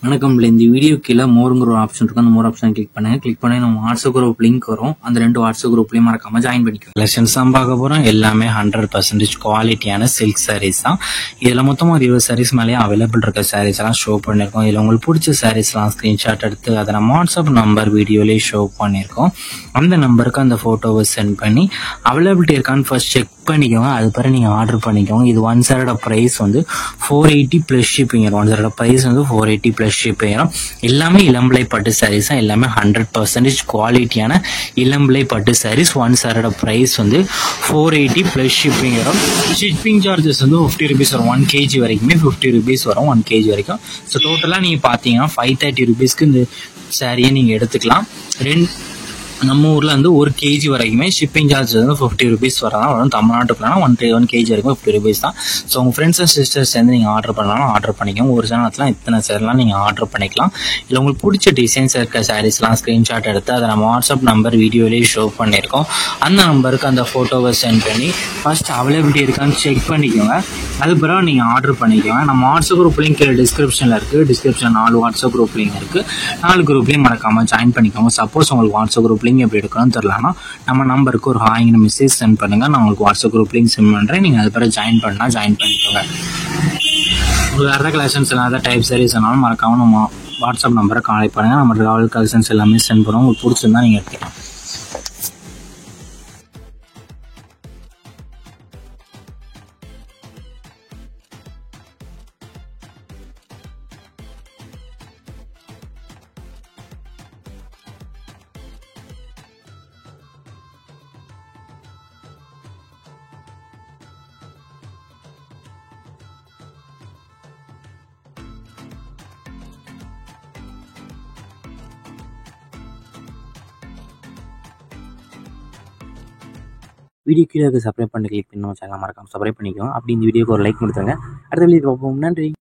வணக்கம். இந்த வீடியோ கீழே மோருங்கிற ஒரு ஆப்ஷன் இருக்கும். அந்த மோர் ஆப்ஷன் கிளிக் பண்ணுங்க. கிளிக் பண்ணி நம்ம வாட்ஸ்அப் குரூப் லிங்க் வரும். அந்த 2 வாட்ஸ்அப் குரூப்லயும் மறக்காம ஜாயின் பண்ணிக்கோங்க. கலெக்ஷன்ஸ் தான் பார்க்க போறோம். எல்லாமே 100% குவாலிட்டியான சில்க் சாரீஸ் தான். இதுல மொத்தமா 20 சாரீஸ் மேலேயே அவைலபிள் இருக்க சாரீஸ் எல்லாம் ஷோ பண்ணிருக்கோம். இதுல உங்களுக்கு பிடிச்ச சாரீஸ் எல்லாம் ஸ்கிரீன்ஷாட் எடுத்து அதை நம்ம வாட்ஸ்அப் நம்பர் வீடியோலயே ஷோ பண்ணிருக்கோம். அந்த நம்பருக்கு அந்த போட்டோவை சென்ட் பண்ணி அவைலபிலிட்டி இருக்கான்னு ஃபர்ஸ்ட் செக் பண்ணிக்கோங்க. அது பிறகு நீங்க ஆர்டர் பண்ணிக்கோங்க. இது 1 சாரோட பிரைஸ் வந்து 480 பிளஸ் ஷிப்பிங். 1 சாரோட பிரைஸ் வந்து 480 பிளஸ் ஷிப்பிங். எல்லாமே இளம்பிள்ளை பட்டு சாரீஸ் தான். எல்லாமே 100% குவாலிட்டியான இளம்பிள்ளை பட்டு சாரீஸ். 1 சாரோட பிரைஸ் வந்து 480 பிளஸ் ஷிப்பிங் வரும். ஷிப்பிங் சார்ஜஸ் வந்து 50 ருபீஸ் வரும். 1 kg வரைக்குமே 50 ருபீஸ் வரும். 1 kg வரைக்கும். ஸோ டோட்டலா நீங்க பாத்தீங்கன்னா 530 ருபீஸ்க்கு இந்த சாரியை நீங்க எடுத்துக்கலாம். நம்ம ஊர்ல வந்து 1 kg வரைக்குமே ஷிப்பிங் சார்ஜஸ் வந்து 50 ருபீஸ் வரும். தமிழ்நாட்டுக்குள்ள 1 kg வரைக்கும் 50 ருபீஸ் தான். ஸோ உங்க ஃப்ரெண்ட்ஸ் அண்ட் சிஸ்டர்ஸ் சேர்ந்து நீங்க ஆர்டர் பண்ணலாம். ஆர்டர் பண்ணிக்கோங்க. ஒரு சேனத்துல இத்தனை சேரலாம் நீங்க ஆர்டர் பண்ணிக்கலாம். இல்லை உங்களுக்கு பிடிச்ச டிசைன்ஸ் இருக்க சாரீஸ்லாம் ஸ்கிரீன்ஷாட் எடுத்து அதை நம்ம வாட்ஸ்அப் நம்பர் வீடியோலேயே ஷோ பண்ணியிருக்கோம். அந்த நம்பருக்கு அந்த போட்டோவை சென்ட் பண்ணி ஃபர்ஸ்ட் அவைலபிலிட்டி இருக்கான்னு செக் பண்ணிக்கோங்க. அது பிறகு நீங்க ஆர்டர் பண்ணிக்கோங்க. நம்ம வாட்ஸ்அப் குரூப் லிங்க் டிஸ்கிரிப்ஷன்ல இருக்கு. டிஸ்கிரிப்ஷன் 4 வாட்ஸ்அப் குரூப் லிங்க் இருக்கு. 4 குரூப்லயும் மறக்காம ஜாயின் பண்ணிக்கோங்க. சப்போஸ் உங்களுக்கு வாட்ஸ்அப் குரூப் லிங்க் எப்படி எடுக்கணும்னு தெரியலனா நம்ம நம்பருக்கு ஒரு ஹாய்ங்கிற மெசேஜ் சென்ட் பண்ணுங்க. நான் உங்களுக்கு வாட்ஸ்அப் குரூப் லிங்க் சென்ட் பண்றேன். நீங்க அது பிறகு ஜாயின் பண்ணா ஜாயின் பண்ணிக்கோங்க. உங்களுக்கு வேற கலெக்ஷன்ஸ் இல்லாத டைப் சாரீஸ் ஆனாலும் மறக்காம நம்ம வாட்ஸ்அப் நம்பரை கான்டாக்ட் பண்ணுங்க. நம்ம டிராவல் கலெக்ஷன்ஸ் எல்லாமே சென்ட் பண்ணுவோம். உங்களுக்கு பிடிச்சிருந்தா நீங்க எடுத்துக்கலாம். வீடியோ கீழே சப்ஸ்கிரைப் பண்ணி கிளிக் பண்ணி சேனல் மறக்காம சப்ஸ்கிரைப் பண்ணிக்கோங்க. அப்படி இந்த வீடியோக்கு ஒரு லைக் கொடுத்துருங்க. அடுத்த வீடியோ பார்ப்போம். நன்றி.